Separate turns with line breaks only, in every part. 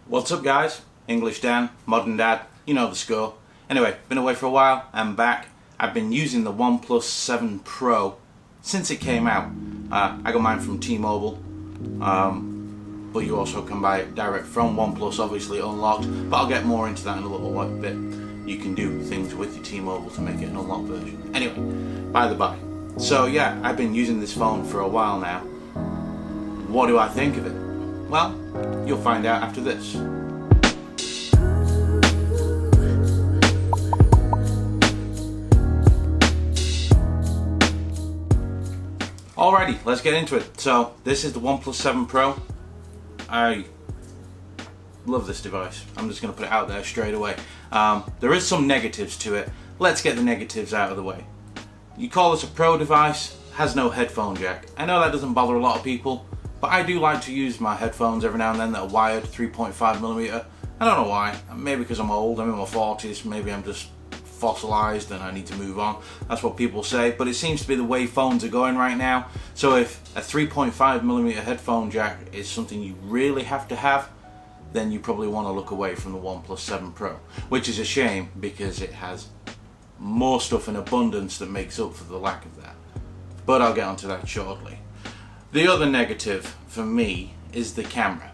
What's up guys? English Dan, Modern Dad, you know the score. Anyway, been away for a while, I'm back. I've been using the OnePlus 7 Pro since it came out. I got mine from T-Mobile, but you also can buy it direct from OnePlus, obviously unlocked, but I'll get more into that in a little bit. You can do things with your T-Mobile to make it an unlocked version. Anyway, by the by. So yeah, I've been using this phone for a while now. What do I think of it? Well, you'll find out after this. Alrighty, let's get into it. So, this is the OnePlus 7 Pro. I love this device. I'm just going to put it out there straight away. There is some negatives to it. Let's get the negatives out of the way. You call this a Pro device, has no headphone jack. I know that doesn't bother a lot of people, but I do like to use my headphones every now and then that are wired 3.5mm. I don't know why. Maybe because I'm old, I'm in my 40s, maybe I'm just fossilized and I need to move on. That's what people say, but it seems to be the way phones are going right now. So if a 3.5mm headphone jack is something you really have to have, then you probably want to look away from the OnePlus 7 Pro, which is a shame because it has more stuff in abundance that makes up for the lack of that. But I'll get onto that shortly. The other negative for me is the camera,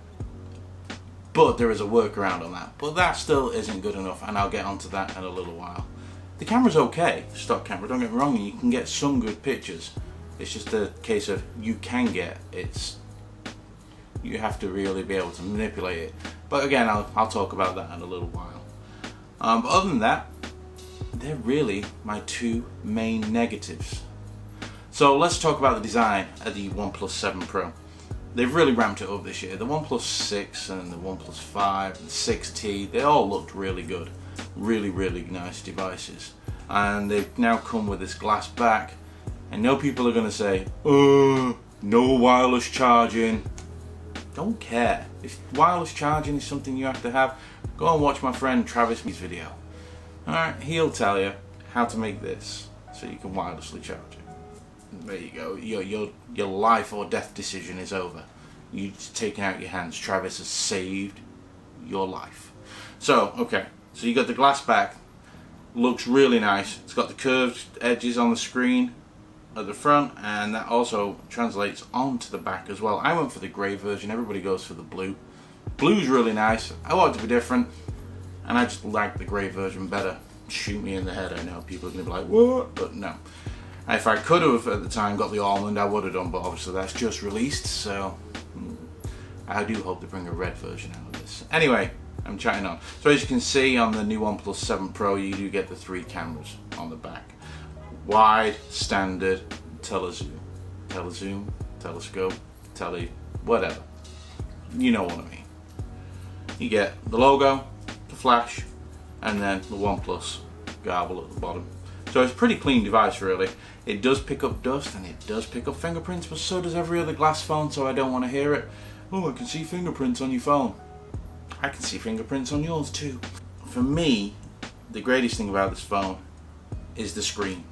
but there is a workaround on that, but that still isn't good enough, and I'll get onto that in a little while. The camera's okay, stock camera, don't get me wrong, and you can get some good pictures. It's just a case of you have to really be able to manipulate it. But again, I'll talk about that in a little while. But other than that, they're really my two main negatives. So let's talk about the design of the OnePlus 7 Pro. They've really ramped it up this year. The OnePlus 6 and the OnePlus 5, the 6T, they all looked really good. Really, really nice devices. And they've now come with this glass back. I know people are going to say, no wireless charging. Don't care. If wireless charging is something you have to have, go and watch my friend Travis's video. Alright, he'll tell you how to make this so you can wirelessly charge it. There you go. Your life or death decision is over. You've taken out your hands. Travis has saved your life. So, okay. So you got the glass back. Looks really nice. It's got the curved edges on the screen at the front, and that also translates onto the back as well. I went for the grey version. Everybody goes for the blue. Blue's really nice. I want it to be different, and I just like the grey version better. Shoot me in the head. I know people are going to be like, what? But no. If I could have at the time got the almond, I would have done, but obviously that's just released, so I do hope they bring a red version out of this. Anyway, I'm chatting on. So as you can see on the new OnePlus 7 Pro, you do get the 3 cameras on the back. Wide, standard, telezoom, telescope, whatever. You know what I mean. You get the logo, the flash, and then the OnePlus garble at the bottom. So it's a pretty clean device really. It does pick up dust and it does pick up fingerprints, but so does every other glass phone, so I don't want to hear it. Oh, I can see fingerprints on your phone. I can see fingerprints on yours too. For me, the greatest thing about this phone is the screen.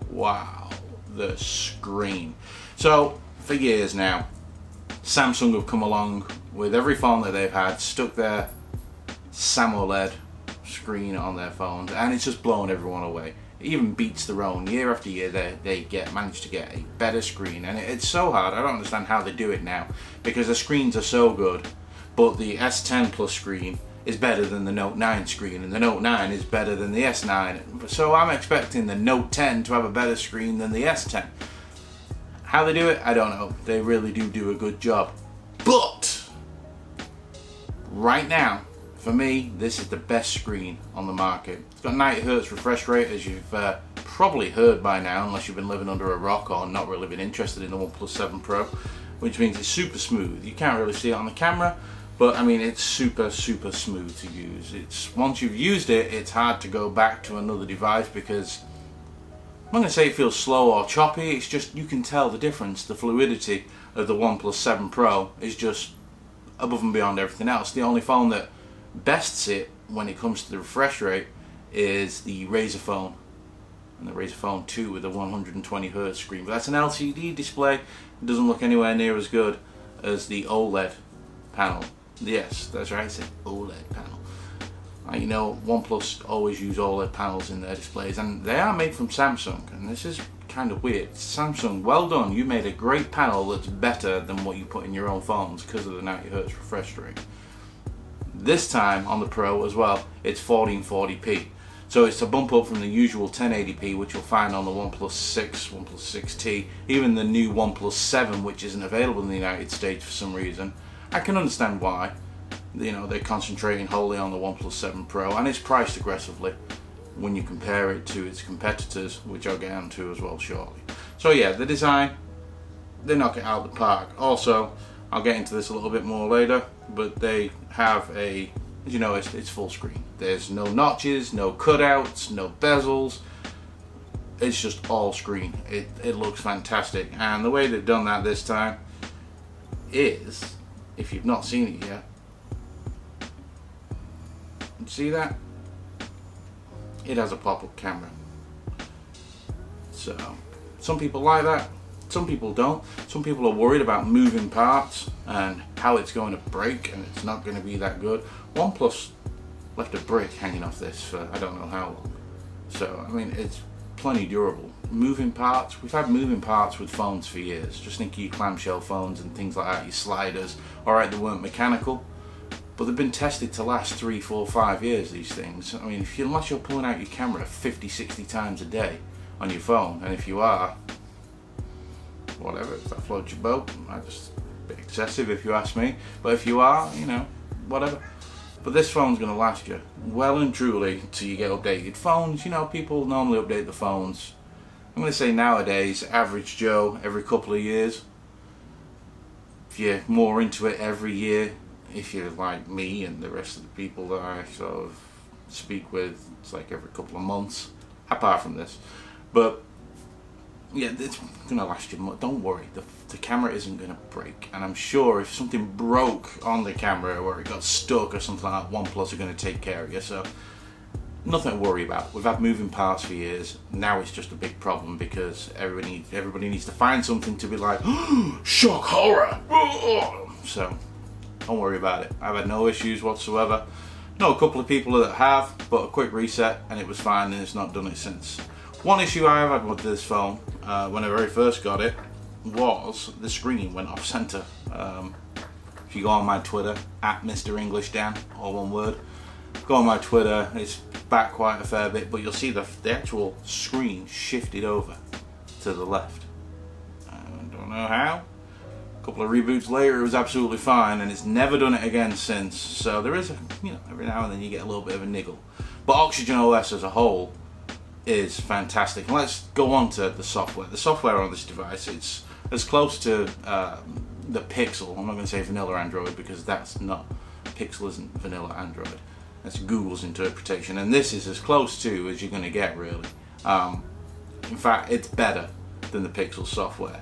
Wow, the screen. So for years now, Samsung have come along with every phone that they've had, stuck their AMOLED screen on their phones, and it's just blown everyone away. It even beats their own. Year after year they manage to get a better screen, and it's so hard. I don't understand how they do it now, because the screens are so good, but the S10 Plus screen is better than the Note 9 screen, and the Note 9 is better than the S9, so I'm expecting the Note 10 to have a better screen than the S10. How they do it, I don't know. They really do a good job. But right now, for me, this is the best screen on the market. It's got 90Hz refresh rate, as you've probably heard by now, unless you've been living under a rock or not really been interested in the OnePlus 7 Pro, which means it's super smooth. You can't really see it on the camera, but I mean, it's super smooth to use. Once you've used it, it's hard to go back to another device because I'm not going to say it feels slow or choppy, it's just you can tell the difference. The fluidity of the OnePlus 7 Pro is just above and beyond everything else. The only phone that bests it when it comes to the refresh rate is the Razer phone, and the Razer phone 2 with a 120Hz screen, but that's an LCD display. It doesn't look anywhere near as good as the OLED panel Yes, that's right, it's an OLED panel. You know, OnePlus always use OLED panels in their displays, and they are made from Samsung, and this is kind of weird. Samsung, well done, you made a great panel that's better than what you put in your own phones because of the 90 Hz refresh rate. This time on the Pro as well, it's 1440p. So it's a bump up from the usual 1080p, which you'll find on the OnePlus 6, OnePlus 6T, even the new OnePlus 7, which isn't available in the United States for some reason. I can understand why. You know, they're concentrating wholly on the OnePlus 7 Pro, and it's priced aggressively when you compare it to its competitors, which I'll get onto as well shortly. So yeah, the design, they knock it out of the park. Also, I'll get into this a little bit more later, but they have a, as you know, it's full screen. There's no notches, no cutouts, no bezels. It's just all screen. It looks fantastic, and the way they've done that this time is, if you've not seen it yet, see that? It has a pop-up camera. So, some people like that, some people don't. Some people are worried about moving parts and how it's going to break and it's not going to be that good. OnePlus left a brick hanging off this for I don't know how long. So, I mean, it's plenty durable. Moving parts, we've had moving parts with phones for years. Just think of your clamshell phones and things like that, your sliders. Alright, they weren't mechanical, but they've been tested to last 3, 4, 5 years, these things. I mean, unless you're pulling out your camera 50, 60 times a day on your phone, and if you are, whatever, if that floats your boat, that's just a bit excessive if you ask me, but if you are, you know, whatever. But this phone's going to last you well and truly till you get updated. Phones, you know, people normally update the phones, I'm going to say nowadays, average Joe, every couple of years. If you're more into it, every year. If you're like me and the rest of the people that I sort of speak with, it's like every couple of months, apart from this. But yeah, it's gonna last you. Don't worry, the camera isn't gonna break, and I'm sure if something broke on the camera or it got stuck or something like that, OnePlus are gonna take care of you. So nothing to worry about. We've had moving parts for years. Now it's just a big problem because everybody needs to find something to be like, shock horror. So don't worry about it. I've had no issues whatsoever. Know a couple of people that have, but a quick reset and it was fine, and it's not done it since. One issue I have had with this phone, when I very first got it, was the screen went off center. If you go on my Twitter, at Mr. English Dan, all one word, go on my Twitter, it's back quite a fair bit, but you'll see the actual screen shifted over to the left. I don't know how. A couple of reboots later, it was absolutely fine, and it's never done it again since. So there is, you know, every now and then you get a little bit of a niggle. But Oxygen OS as a whole is fantastic. And let's go on to the software. The software on this device, it's as close to the Pixel. I'm not going to say vanilla Android because that's not. Pixel isn't vanilla Android. That's Google's interpretation, and this is as close to as you're going to get, really. In fact, it's better than the Pixel software.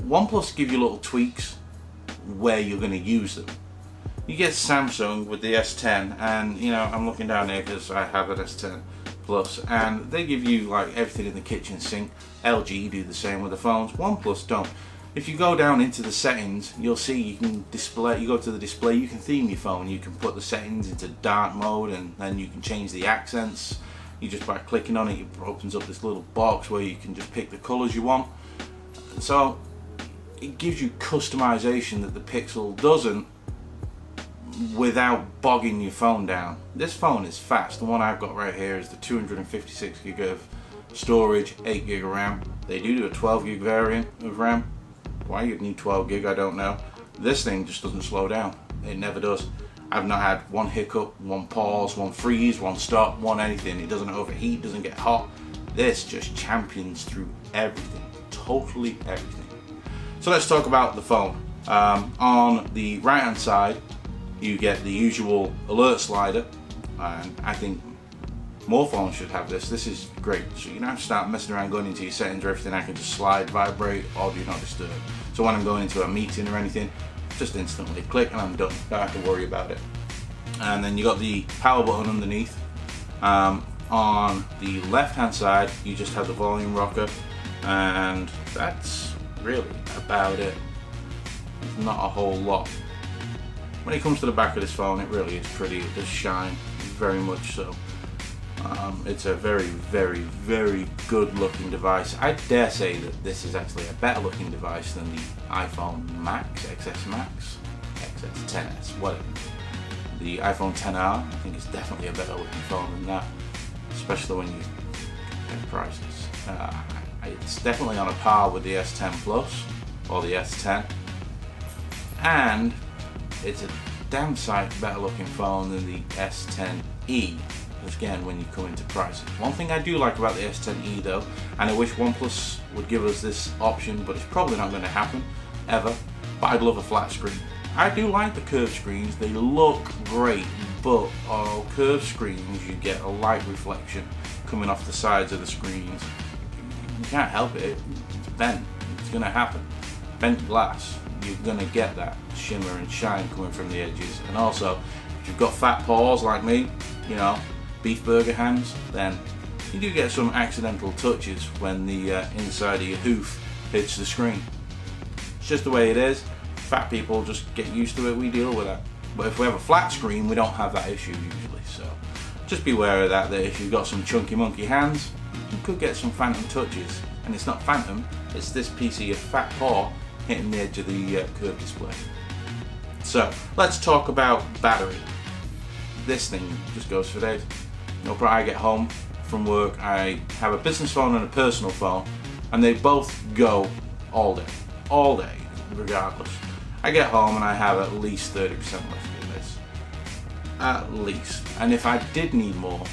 OnePlus give you little tweaks where you're going to use them. You get Samsung with the S10, and you know, I'm looking down here because I have an S10 Plus, and they give you like everything in the kitchen sink. LG do the same with the phones. OnePlus don't. If you go down into the settings, you'll see you can display. You go to the display, you can theme your phone. You can put the settings into dark mode, and then you can change the accents. You just by clicking on it, it opens up this little box where you can just pick the colors you want. So it gives you customization that the Pixel doesn't, without bogging your phone down. This phone is fast. The one I've got right here is the 256 gig of storage, 8 gig of RAM. They do a 12 gig variant of RAM. Why you'd need 12 gig, I don't know. This thing just doesn't slow down. It never does. I've not had one hiccup, one pause, one freeze, one stop, one anything. It doesn't overheat, doesn't get hot. This just champions through everything. Totally everything. So let's talk about the phone. On the right hand side, you get the usual alert slider, and I think more phones should have this. This is great. So you don't have to start messing around going into your settings or everything. I can just slide, vibrate, or do not disturb. So when I'm going into a meeting or anything, just instantly click and I'm done. Don't have to worry about it. And then you got the power button underneath. On the left hand side, you just have the volume rocker, and that's really about it. Not a whole lot. when it comes to the back of this phone, it really is pretty. It does shine, very much so. It's a very, very, very good looking device. I dare say that this is actually a better looking device than the iPhone Max, XS Max, XS 10s, whatever. The iPhone XR, I think it's definitely a better looking phone than that, especially when you compare prices. It's definitely on a par with the S10 Plus or the S10, and it's a damn sight better looking phone than the S10e. Again, when you come into prices. One thing I do like about the S10e though, and I wish OnePlus would give us this option, but it's probably not going to happen ever, but I'd love a flat screen. I do like the curved screens, they look great, but on curved screens you get a light reflection coming off the sides of the screens. You can't help it, it's bent, it's going to happen. Bent glass, you're going to get that shimmer and shine coming from the edges. And also, if you've got fat paws like me, you know, beef burger hands, then you do get some accidental touches when the inside of your hoof hits the screen. It's just the way it is. Fat people just get used to it, we deal with that. But if we have a flat screen, we don't have that issue usually. So just be aware of that, that if you've got some chunky monkey hands, you could get some phantom touches. And it's not phantom, it's this piece of your fat paw hitting the edge of the curved display. So let's talk about battery. This thing just goes for days. No problem. I get home from work, I have a business phone and a personal phone, and they both go all day, regardless. I get home and I have at least 30% left in this, at least. And if I did need more,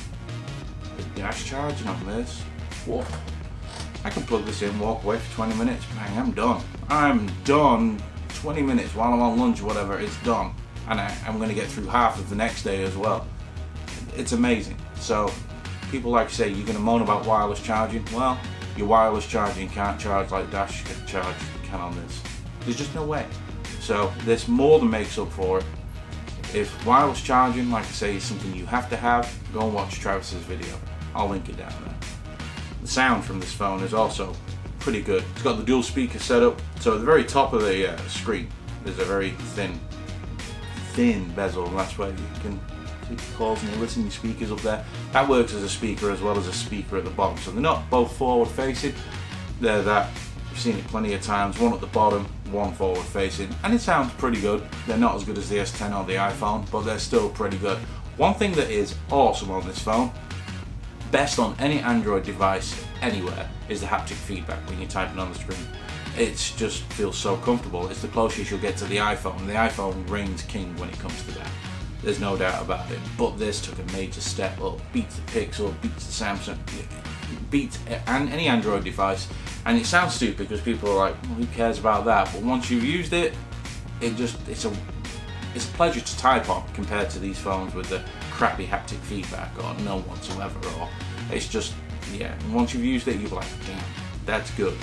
the dash charging on this, whoa, I can plug this in, walk away for 20 minutes, bang, I'm done. I'm done. 20 minutes while I'm on lunch or whatever, it's done. And I'm going to get through half of the next day as well. It's amazing. So people like to say you're going to moan about wireless charging. Well, your wireless charging can't charge like dash charge can on this. There's just no way. So this more than makes up for it. If wireless charging, like I say, is something you have to have, go and watch Travis's video. I'll link it down there. The sound from this phone is also pretty good. It's got the dual speaker setup. So at the very top of the screen, there's a very thin bezel, and that's where you can take your calls and you listen to your speakers up there. That works as a speaker as well as a speaker at the bottom. So they're not both forward facing. They're that. You've seen it plenty of times. One at the bottom, one forward facing, and it sounds pretty good. They're not as good as the S10 or the iPhone, but they're still pretty good. One thing that is awesome on this phone, best on any Android device anywhere, is the haptic feedback when you're typing on the screen. It just feels so comfortable. It's the closest you'll get to the iPhone. The iPhone reigns king when it comes to that. There's no doubt about it. But this took a major step up. Beats the Pixel, beats the Samsung, beats any Android device. And it sounds stupid because people are like, well, who cares about that? But once you've used it, it's a pleasure to type on compared to these phones with the crappy haptic feedback or none whatsoever. Or it's just, yeah, once you've used it, you're like, damn, that's good.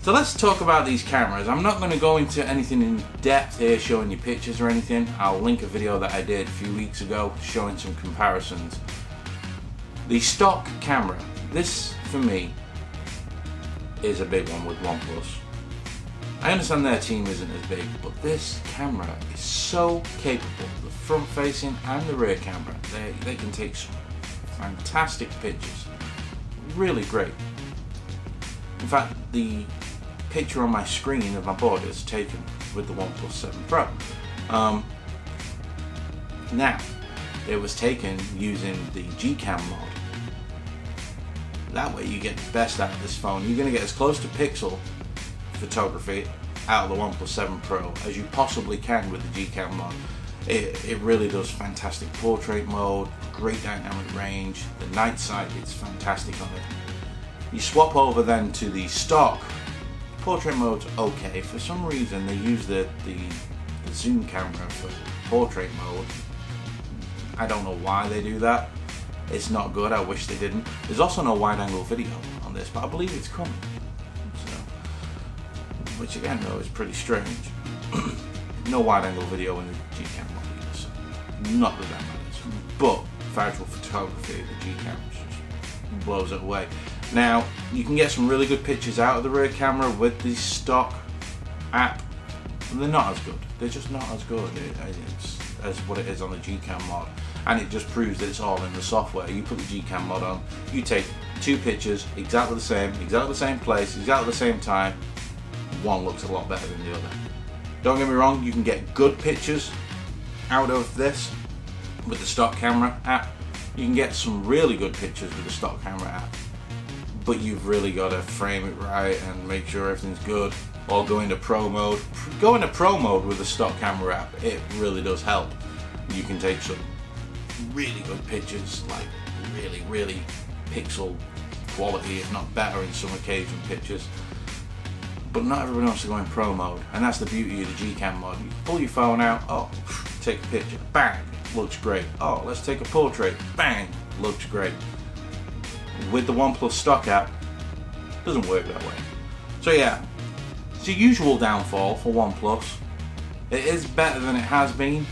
So let's talk about these cameras. I'm not going to go into anything in depth here showing you pictures or anything. I'll link a video that I did a few weeks ago showing some comparisons. The stock camera, this for me is a big one with OnePlus. I understand their team isn't as big, but this camera is so capable. The front facing and the rear camera, they can take some fantastic pictures. Really great. In fact, the picture on my screen of my board is taken with the OnePlus 7 Pro. Now, it was taken using the Gcam mod. That way you get the best out of this phone. You're going to get as close to pixel photography out of the OnePlus 7 Pro as you possibly can with the Gcam mod. It really does fantastic portrait mode, great dynamic range, the night sight is fantastic on it. You swap over then to the stock, portrait mode's okay. For some reason they use the zoom camera for portrait mode. I don't know why they do that. It's not good, I wish they didn't. There's also no wide angle video on this, but I believe it's coming. So, which again though is pretty strange. No wide angle video in the Gcam mod either, so not that matters. But for actual photography, the Gcam just blows it away. Now, you can get some really good pictures out of the rear camera with the stock app, they're not as good. They're just not as good as what it is on the Gcam mod. And it just proves that it's all in the software. You put the Gcam mod on, you take 2 pictures, exactly the same place, exactly the same time. One looks a lot better than the other. Don't get me wrong, you can get good pictures out of this with the stock camera app. You can get some really good pictures with the stock camera app, but you've really got to frame it right and make sure everything's good, or go into pro mode. Go into pro mode with the stock camera app. It really does help. You can take some really good pictures, like really pixel quality, if not better in some occasion pictures. But not everyone wants to go in pro mode, and that's the beauty of the Gcam mod. You pull your phone out, oh, take a picture, bang, looks great. Oh, let's take a portrait, bang, looks great. With the OnePlus stock app, doesn't work that way. So yeah, it's a usual downfall for OnePlus. It is better than it has been,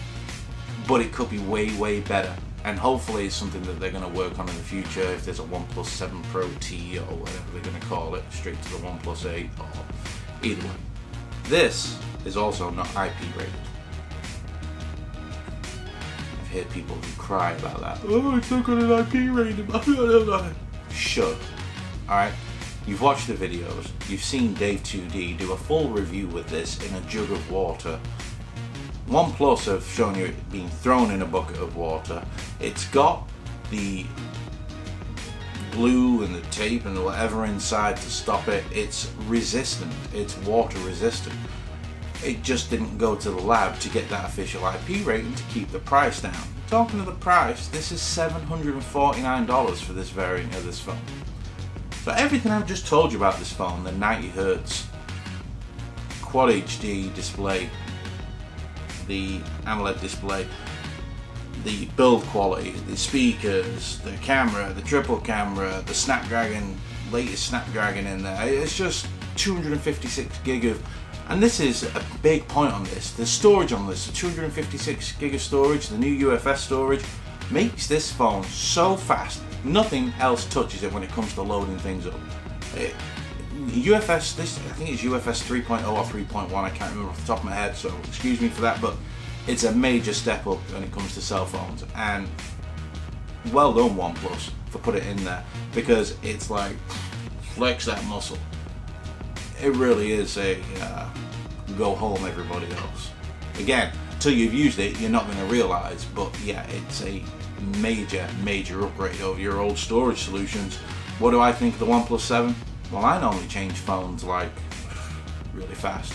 but it could be way better. And hopefully it's something that they're going to work on in the future. If there's a OnePlus 7 Pro T or whatever they're going to call it, straight to the OnePlus 8 or either way. This is also not IP rated. I've heard people who cry about that. Oh, it's not got an IP rating. Shut. Alright? You've watched the videos. You've seen Dave 2D do a full review with this in a jug of water. OnePlus have shown you it being thrown in a bucket of water. It's got the glue and the tape and whatever inside to stop it. It's resistant. It's water resistant. It just didn't go to the lab to get that official IP rating to keep the price down. Talking of the price, this is $749 for this variant of this phone. So everything I've just told you about this phone, the 90Hz Quad HD display, the AMOLED display, the build quality, the speakers, the camera, the triple camera, the Snapdragon, latest Snapdragon in there, it's just 256 gig of, and this is a big point on this, the storage on this, the 256 gig of storage, the new UFS storage, makes this phone so fast, nothing else touches it when it comes to loading things up. UFS, this I think it's UFS 3.0 or 3.1, I can't remember off the top of my head, so excuse me for that, but it's a major step up when it comes to cell phones, and well done OnePlus for putting it in there, because it's like, flex that muscle. It really is a go home everybody else. Again, until you've used it, you're not going to realise, but yeah, it's a major upgrade over your old storage solutions. What do I think of the OnePlus 7? Well, I normally change phones like really fast.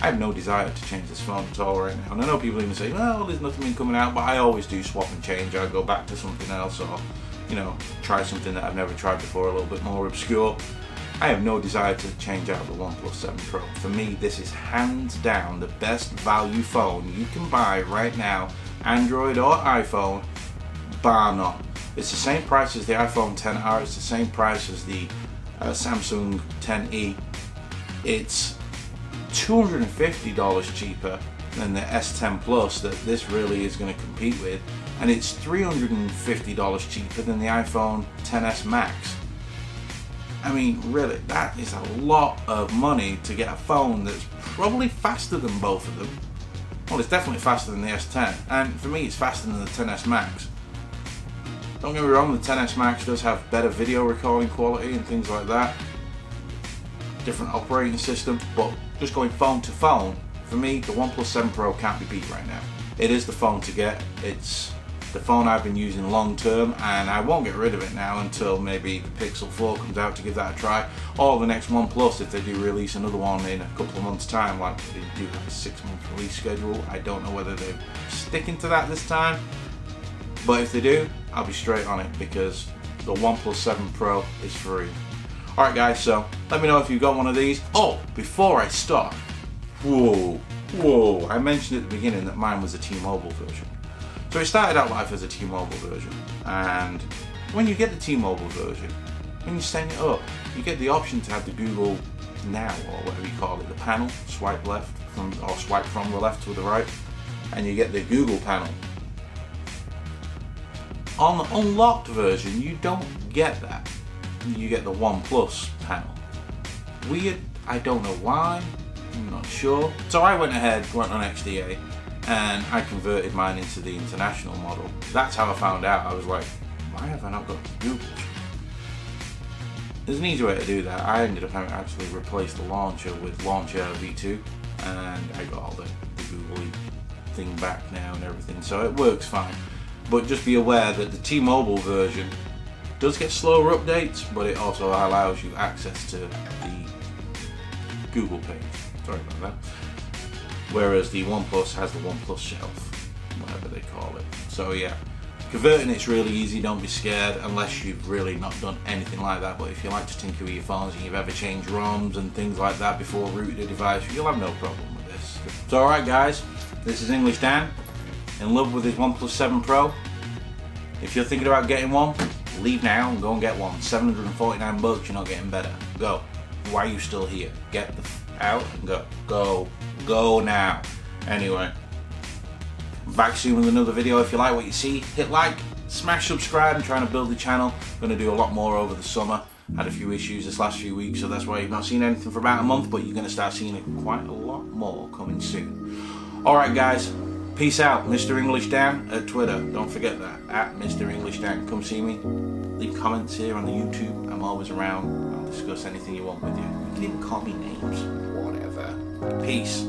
I have no desire to change this phone at all right now. And I know people even say, well, there's nothing been coming out, but I always do swap and change. I go back to something else, or, you know, try something that I've never tried before, a little bit more obscure. I have no desire to change out the OnePlus 7 Pro. For me, this is hands down the best value phone you can buy right now, Android or iPhone, bar none. It's the same price as the iPhone XR, it's the same price as the Samsung 10e. It's $250 cheaper than the S10 Plus that this really is going to compete with, and it's $350 cheaper than the iPhone XS Max. I mean, really, that is a lot of money to get a phone that's probably faster than both of them. Well, it's definitely faster than the S10, and for me it's faster than the XS Max. Don't get me wrong, the XS Max does have better video recording quality and things like that. Different operating system, but just going phone to phone, for me, the OnePlus 7 Pro can't be beat right now. It is the phone to get. It's the phone I've been using long term, and I won't get rid of it now until maybe the Pixel 4 comes out to give that a try, or the next OnePlus if they do release another one in a couple of months' time, like they do have a 6-month release schedule. I don't know whether they're sticking to that this time, but if they do, I'll be straight on it, because the OnePlus 7 Pro is free. Alright guys, so let me know if you've got one of these. Oh, before I start, whoa, I mentioned at the beginning that mine was a T-Mobile version. So it started out life as a T-Mobile version, and when you get the T-Mobile version, when you set it up, you get the option to have the Google Now, or whatever you call it, the panel, swipe left from, or swipe from the left to the right, and you get the Google panel. On the unlocked version, you don't get that. You get the OnePlus panel. Weird, I don't know why. I'm not sure. So I went ahead, went on XDA, and I converted mine into the international model. That's how I found out. I was like, why have I not got Google? There's an easy way to do that. I ended up having to actually replace the launcher with Launcher V2, and I got all the Google thing back now and everything, so it works fine. But just be aware that the T-Mobile version does get slower updates, but it also allows you access to the Google page. Sorry about that. Whereas the OnePlus has the OnePlus shelf, whatever they call it. So yeah, converting it's really easy, don't be scared unless you've really not done anything like that. But if you like to tinker with your phones and you've ever changed ROMs and things like that before rooting a device, you'll have no problem with this. So alright guys, this is English Dan, in love with his OnePlus 7 Pro. If you're thinking about getting one, leave now and go and get one. $749, you're not getting better. Go. Why are you still here? Get the out and go. Go now. Anyway, back soon with another video. If you like what you see, hit like, smash subscribe. I'm trying to build the channel. I'm going to do a lot more over the summer. Had a few issues this last few weeks, so that's why you've not seen anything for about a month, but you're going to start seeing it quite a lot more coming soon. Alright guys, peace out. Mr. English Dan at Twitter. Don't forget that. At Mr. English Dan. Come see me. Leave comments here on the YouTube. I'm always around. I'll discuss anything you want with you. You can even call me names. Whatever. Peace.